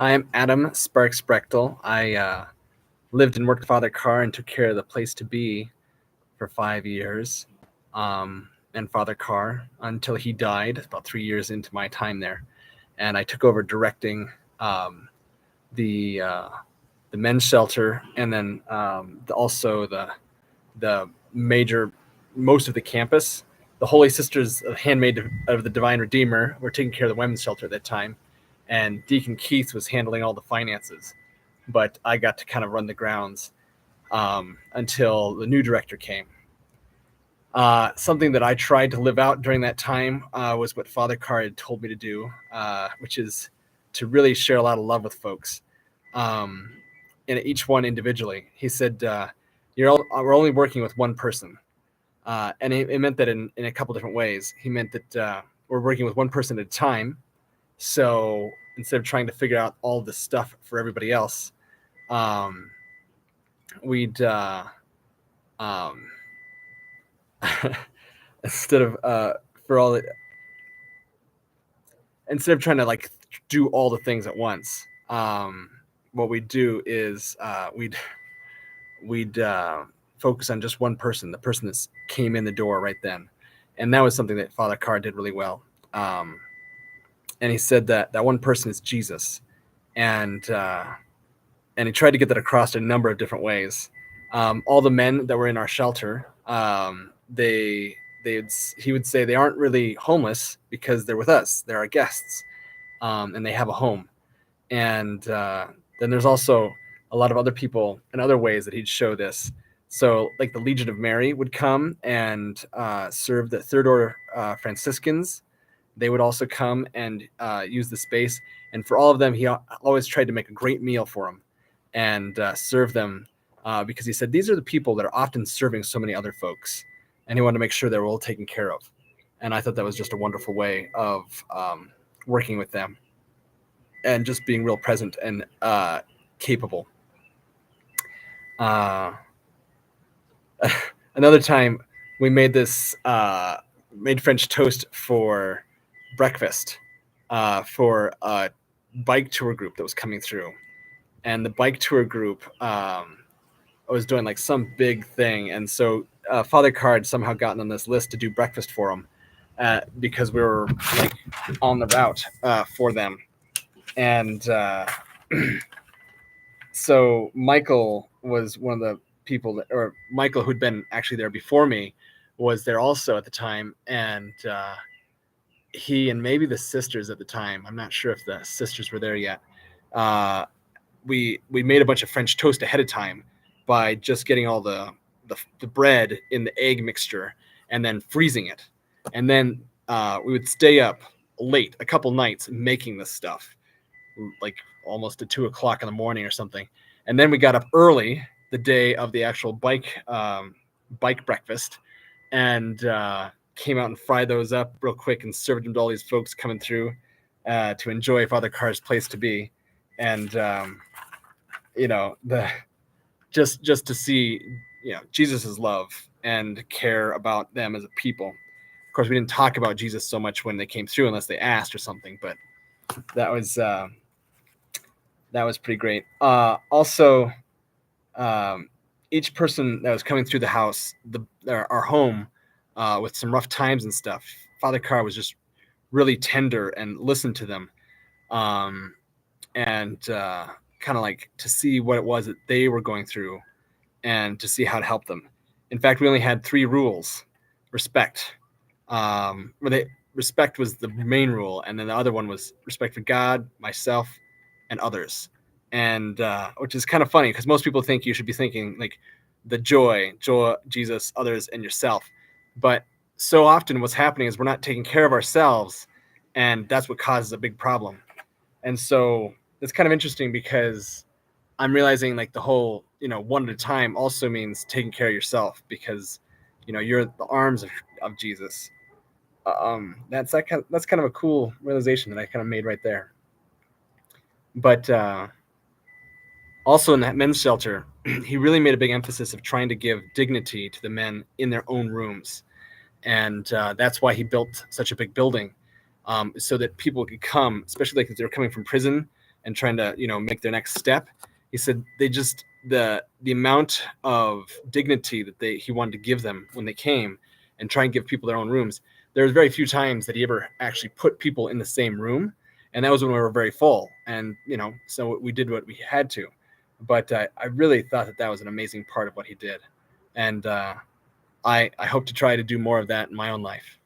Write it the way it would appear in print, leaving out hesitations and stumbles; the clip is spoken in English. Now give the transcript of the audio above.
I am Adam Sparks Brechtel. I lived and worked with Father Carr and took care of the place to be for 5 years, and Father Carr until he died about 3 years into my time there. And I took over directing um, the uh, the men's shelter, and then also the major most of the campus. The Holy Sisters of Handmaid of the Divine Redeemer were taking care of the women's shelter at that time, and Deacon Keith was handling all the finances. But I got to kind of run the grounds until the new director came. Something that I tried to live out during that time was what Father Carr had told me to do, which is to really share a lot of love with folks, um, and each one individually. He said, we're only working with one person. And it meant that in a couple different ways. He meant that we're working with one person at a time. So instead of trying to figure out all this stuff for everybody else, um, we'd um, instead of for all the, instead of trying to like do all the things at once, what we'd do is we'd focus on just one person, the person that came in the door right then, and that was something that Father Carr did really well. And he said that that one person is Jesus, and he tried to get that across in a number of different ways. All the men that were in our shelter, he would say they aren't really homeless because they're with us. They're our guests, and they have a home. And then there's also a lot of other people and other ways that he'd show this. So, like the Legion of Mary would come and serve the Third Order Franciscans. They would also come and use the space. And for all of them, he always tried to make a great meal for them and serve them because he said these are the people that are often serving so many other folks. And he wanted to make sure they were all taken care of. And I thought that was just a wonderful way of working with them and just being real present and capable. Another time, we made made French toast for breakfast for a bike tour group that was coming through, and the bike tour group was doing like some big thing, and so Father Carr had somehow gotten on this list to do breakfast for them because we were like on the route for them, and so Michael was one of the people that, or Michael, who'd been actually there before me, was there also at the time, and he and maybe the sisters at the time, I'm not sure if the sisters were there yet, we made a bunch of French toast ahead of time by just getting all the bread in the egg mixture and then freezing it, and then we would stay up late a couple nights making this stuff, like almost at 2 o'clock in the morning or something. And then we got up early the day of the actual bike breakfast and came out and fried those up real quick and served them to all these folks coming through to enjoy Father Carr's place to be. And just to see Jesus's love and care about them as a people. Of course, we didn't talk about Jesus so much when they came through unless they asked or something, but that was pretty great. Also, each person that was coming through the house, our home, with some rough times and stuff, Father Carr was just really tender and listened to them, and kind of like to see what it was that they were going through and to see how to help them. In fact, we only had 3 rules: respect. Respect was the main rule, and then the other one was respect for God, myself, and others. And which is kind of funny because most people think you should be thinking like the joy, Jesus, others, and yourself. But so often what's happening is we're not taking care of ourselves, and that's what causes a big problem. And so it's kind of interesting because I'm realizing like the whole, one at a time also means taking care of yourself because, you're the arms of Jesus. That's kind of a cool realization that I kind of made right there. But also in that men's shelter, he really made a big emphasis of trying to give dignity to the men in their own rooms. And that's why he built such a big building, so that people could come, especially like if they were coming from prison and trying to, make their next step. He said they just the amount of dignity that he wanted to give them when they came, and try and give people their own rooms. There was very few times that he ever actually put people in the same room, and that was when we were very full. And so we did what we had to. But I really thought that was an amazing part of what he did, and I hope to try to do more of that in my own life.